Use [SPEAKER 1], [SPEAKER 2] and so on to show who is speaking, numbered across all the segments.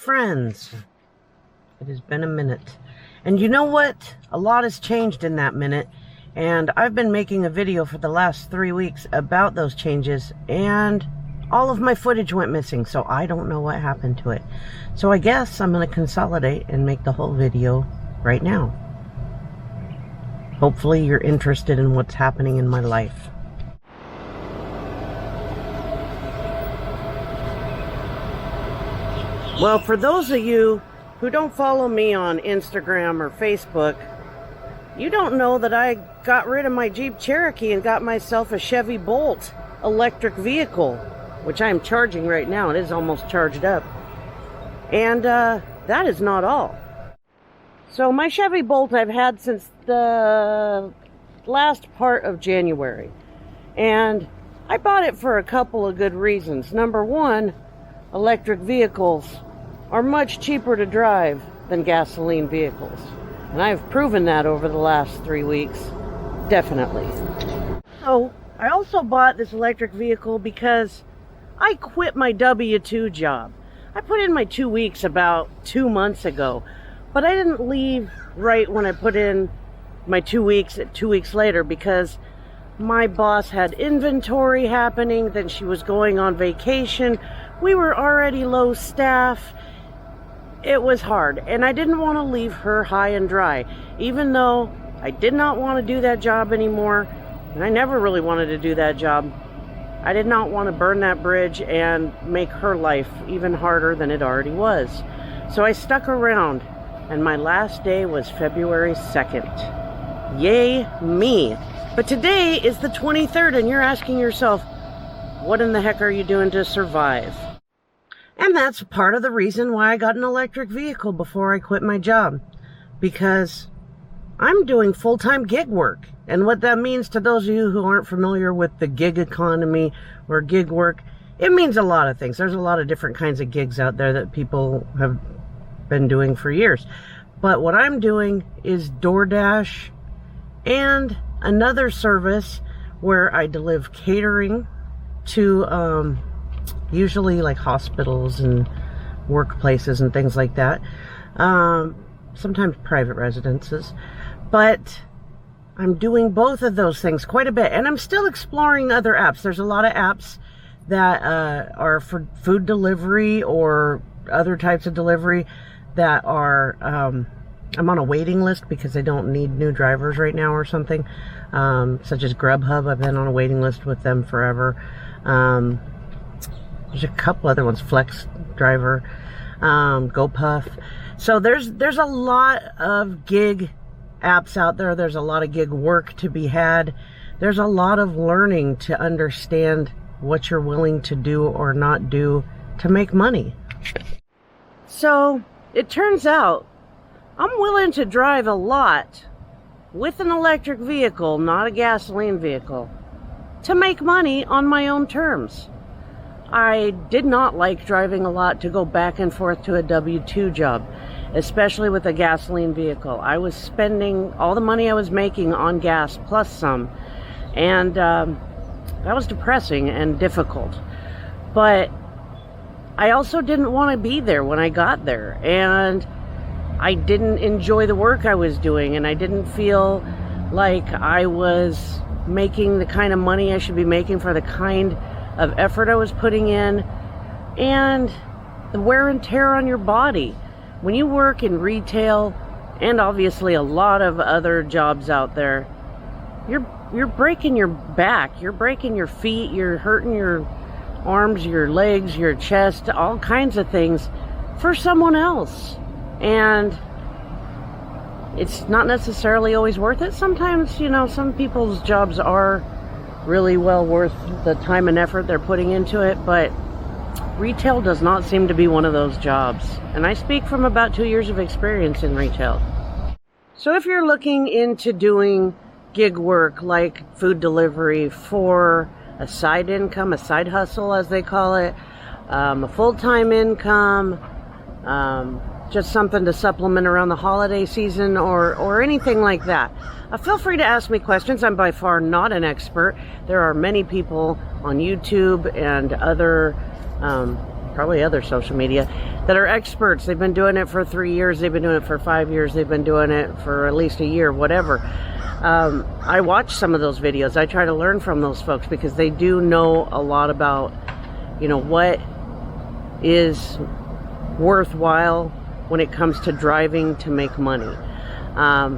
[SPEAKER 1] friends. It has been a minute. And you know what? A lot has changed in that minute. And I've been making a video for the last 3 weeks about those changes. And all of my footage went missing. So I don't know what happened to it. So I guess I'm going to consolidate and make the whole video right now. Hopefully you're interested in what's happening in my life. Well, for those of you who don't follow me on Instagram or Facebook, you don't know that I got rid of my Jeep Cherokee and got myself a Chevy Bolt electric vehicle, which I'm charging right now. It is almost charged up. And that is not all. So my Chevy Bolt I've had since the last part of January. And I bought it for a couple of good reasons. Number one, electric vehicles are much cheaper to drive than gasoline vehicles. And I've proven that over the last 3 weeks. Definitely. So, I also bought this electric vehicle because I quit my W-2 job. I put in my 2 weeks about 2 months ago, but I didn't leave right when I put in my 2 weeks, 2 weeks later, because my boss had inventory happening, then she was going on vacation. We were already low staff. It was hard, and I didn't want to leave her high and dry, even though I did not want to do that job anymore, and I never really wanted to do that job. I did not want to burn that bridge and make her life even harder than it already was. So I stuck around, and my last day was February 2nd. Yay me. But today is the 23rd, and you're asking yourself, what in the heck are you doing to survive? And that's part of the reason why I got an electric vehicle before I quit my job. Because I'm doing full-time gig work. And what that means to those of you who aren't familiar with the gig economy or gig work, it means a lot of things. There's a lot of different kinds of gigs out there that people have been doing for years. But what I'm doing is DoorDash and another service where I deliver catering to usually like hospitals and workplaces and things like that. Sometimes private residences. But I'm doing both of those things quite a bit. And I'm still exploring other apps. There's a lot of apps that are for food delivery or other types of delivery that are... I'm on a waiting list because they don't need new drivers right now or something. Such as Grubhub. I've been on a waiting list with them forever. There's a couple other ones, Flex Driver, GoPuff. So there's a lot of gig apps out there. There's a lot of gig work to be had. There's a lot of learning to understand what you're willing to do or not do to make money. So it turns out I'm willing to drive a lot with an electric vehicle, not a gasoline vehicle, to make money on my own terms. I did not like driving a lot to go back and forth to a W-2 job, especially with a gasoline vehicle. I was spending all the money I was making on gas plus some, and that was depressing and difficult. But I also didn't want to be there when I got there, and I didn't enjoy the work I was doing, and I didn't feel like I was making the kind of money I should be making for the kind of effort I was putting in, and the wear and tear on your body. When you work in retail, and obviously a lot of other jobs out there, you're breaking your back, you're breaking your feet, you're hurting your arms, your legs, your chest, all kinds of things for someone else. And it's not necessarily always worth it. Sometimes, you know, some people's jobs are really well worth the time and effort they're putting into it, but retail does not seem to be one of those jobs. And I speak from about 2 years of experience in retail. So if you're looking into doing gig work like food delivery for a side income, a side hustle as they call it, a full-time income, just something to supplement around the holiday season or anything like that, feel free to ask me questions. I'm by far not an expert. There are many people on YouTube and other, probably other social media, that are experts. They've been doing it for 3 years, they've been doing it for 5 years, they've been doing it for at least a year, whatever. I watch some of those videos. I try to learn from those folks because they do know a lot about, you know, what is worthwhile when it comes to driving to make money.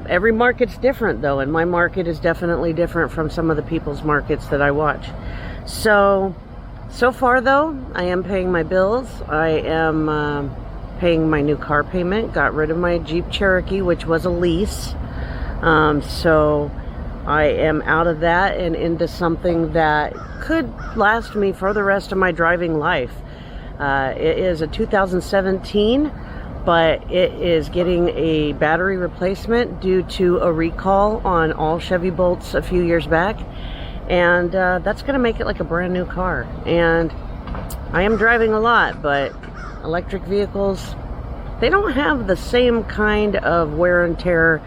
[SPEAKER 1] Every market's different though, and my market is definitely different from some of the people's markets that I watch. So far though, I am paying my bills. I am paying my new car payment. Got rid of my Jeep Cherokee, which was a lease. So I am out of that and into something that could last me for the rest of my driving life. It is a 2017, but it is getting a battery replacement due to a recall on all Chevy Bolts a few years back. And that's going to make it like a brand new car. And I am driving a lot, but electric vehicles, they don't have the same kind of wear and tear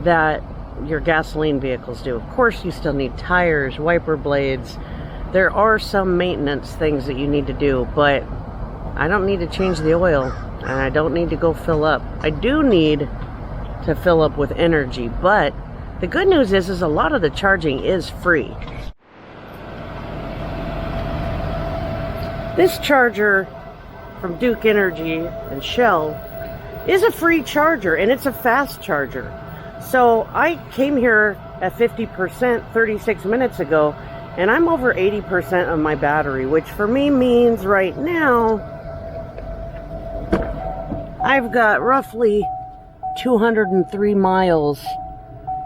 [SPEAKER 1] that your gasoline vehicles do. Of course, you still need tires, wiper blades. There are some maintenance things that you need to do, but I don't need to change the oil, and I don't need to go fill up. I do need to fill up with energy, but the good news is a lot of the charging is free. This charger from Duke Energy and Shell is a free charger, and it's a fast charger. So I came here at 50% 36 minutes ago, and I'm over 80% of my battery, which for me means right now I've got roughly 203 miles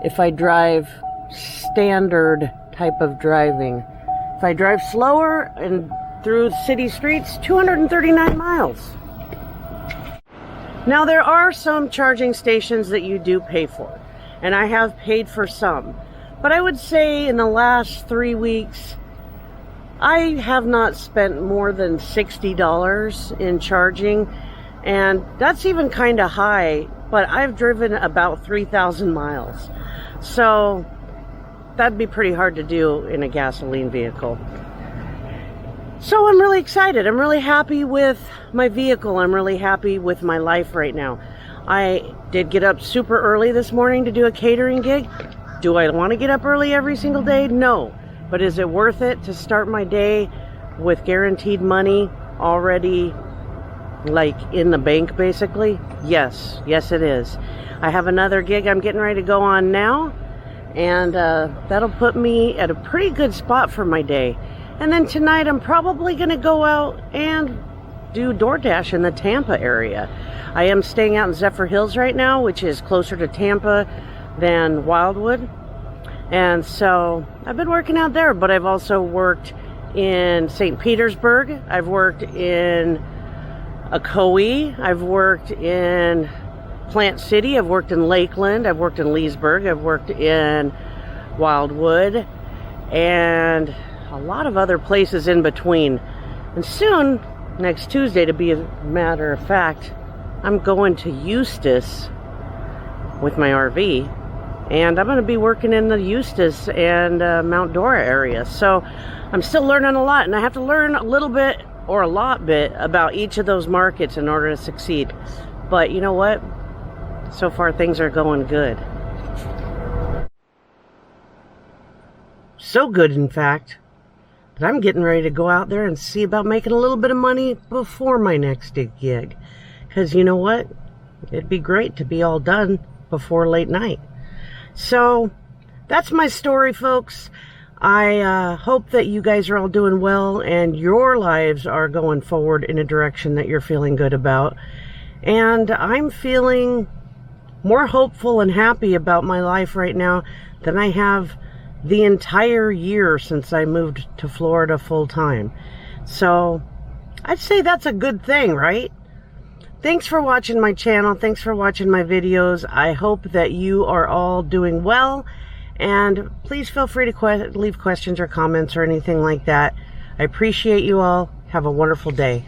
[SPEAKER 1] if I drive standard type of driving. If I drive slower and through city streets, 239 miles. Now there are some charging stations that you do pay for, and I have paid for some. But I would say in the last 3 weeks, I have not spent more than $60 in charging, and that's even kind of high, but I've driven about 3,000 miles. So that'd be pretty hard to do in a gasoline vehicle. So I'm really excited. I'm really happy with my vehicle. I'm really happy with my life right now. I did get up super early this morning to do a catering gig. Do I want to get up early every single day? No. But is it worth it to start my day with guaranteed money already, like in the bank basically? Yes. Yes, it is. I have another gig I'm getting ready to go on now, and that'll put me at a pretty good spot for my day. And then tonight I'm probably going to go out and do DoorDash in the Tampa area. I am staying out in Zephyr Hills right now, which is closer to Tampa than Wildwood. And so I've been working out there, but I've also worked in St. Petersburg. I've worked in Ocoee. I've worked in Plant City. I've worked in Lakeland. I've worked in Leesburg. I've worked in Wildwood. And a lot of other places in between. And soon, next Tuesday to be a matter of fact, I'm going to Eustis with my RV, and I'm going to be working in the Eustis and Mount Dora area. So I'm still learning a lot, and I have to learn a little bit or a lot bit about each of those markets in order to succeed. But you know what? So far things are going good. So good, in fact, that I'm getting ready to go out there and see about making a little bit of money before my next gig. Because you know what? It'd be great to be all done before late night. So that's my story, folks. I hope that you guys are all doing well and your lives are going forward in a direction that you're feeling good about. And I'm feeling more hopeful and happy about my life right now than I have the entire year since I moved to Florida full time. So I'd say that's a good thing, right? Thanks for watching my channel. Thanks for watching my videos. I hope that you are all doing well. And please feel free to leave questions or comments or anything like that. I appreciate you all. Have a wonderful day.